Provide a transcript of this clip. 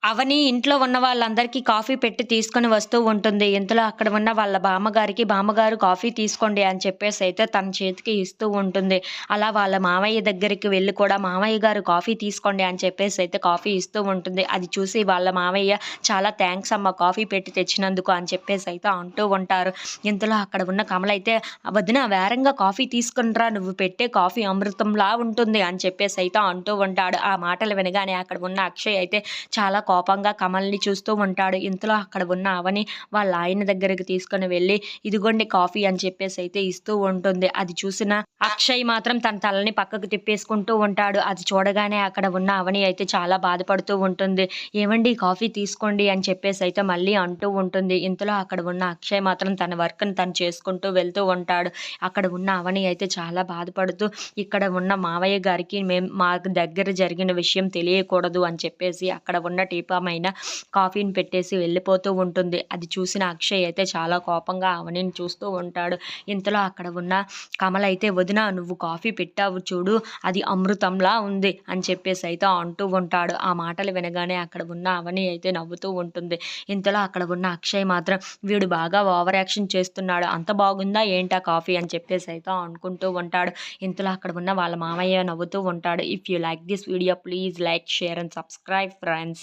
అవని ఇంట్లో ఉన్న వాళ్ళందరికీ కాఫీ పెట్టి తీసుకొని వస్తూ ఉంటుంది. ఇంతలో అక్కడ ఉన్న వాళ్ళ బామ్మగారికి, "బామ్మగారు కాఫీ తీసుకోండి" అని చెప్పేసైతే తన చేతికి ఇస్తూ ఉంటుంది. అలా వాళ్ళ మామయ్య దగ్గరికి వెళ్లి కూడా, "మామయ్య గారు కాఫీ తీసుకోండి" అని చెప్పేసైతే కాఫీ ఇస్తూ ఉంటుంది. అది చూసి వాళ్ళ మామయ్య, "చాలా థాంక్స్ అమ్మ కాఫీ పెట్టి తెచ్చినందుకు" అని చెప్పేసైతే అంటూ ఉంటారు. ఇంతలో అక్కడ ఉన్న కమలైతే, "వదిన వేరంగా కాఫీ తీసుకొనిరా, నువ్వు పెట్టే కాఫీ అమృతంలా ఉంటుంది" అని చెప్పేసైతే అంటూ ఉంటాడు. ఆ మాటలు వినగానే అక్కడ ఉన్న అక్షయ్ అయితే చాలా కోపంగా కమల్‌ని చూస్తూ ఉంటాడు. ఇంతలో అక్కడ ఉన్న అవని వాళ్ళ ఆయన దగ్గరికి తీసుకొని వెళ్ళి, "ఇదిగోండి కాఫీ" అని చెప్పేసైతే ఇస్తూ ఉంటుంది. అది చూసిన అక్షయ్ మాత్రం తన తలని పక్కకు తిప్పేసుకుంటూ ఉంటాడు. అది చూడగానే అక్కడ ఉన్న అవని అయితే చాలా బాధపడుతూ ఉంటుంది. "ఏవండీ కాఫీ తీసుకోండి" అని చెప్పేసైతే మళ్ళీ అంటూ ఉంటుంది. ఇంతలో అక్కడ ఉన్న అక్షయ్ మాత్రం తన వర్క్‌ని తను చేసుకుంటూ వెళ్తూ ఉంటాడు. అక్కడ ఉన్న అవని అయితే చాలా బాధపడుతూ, "ఇక్కడ ఉన్న మావయ్య గారికి మాకు దగ్గర జరిగిన విషయం తెలియకూడదు" అని చెప్పేసి అక్కడ ఉన్న టీపామైన కాఫీని పెట్టేసి వెళ్ళిపోతూ ఉంటుంది. అది చూసిన అక్షయ్ అయితే చాలా కోపంగా అవనిని చూస్తూ ఉంటాడు. ఇంతలో అక్కడ ఉన్న కమల్ అయితే, "వదిన నువ్వు కాఫీ పెట్టావు చూడు, అది అమృతంలా ఉంది" అని చెప్పేసైతే అంటూ ఉంటాడు. ఆ మాటలు వినగానే అక్కడ ఉన్న అవని అయితే నవ్వుతూ ఉంటుంది. ఇంతలో అక్కడ ఉన్న అక్షయ్ మాత్రం, "వీడు బాగా ఓవర్ యాక్షన్ చేస్తున్నాడు. అంత బాగుందా ఏంటా కాఫీ" అని చెప్పేసైతే అనుకుంటూ ఉంటాడు. ఇంతలో అక్కడ ఉన్న వాళ్ళ మామయ్య నవ్వుతూ ఉంటాడు. If you like this video please like, share and subscribe friends.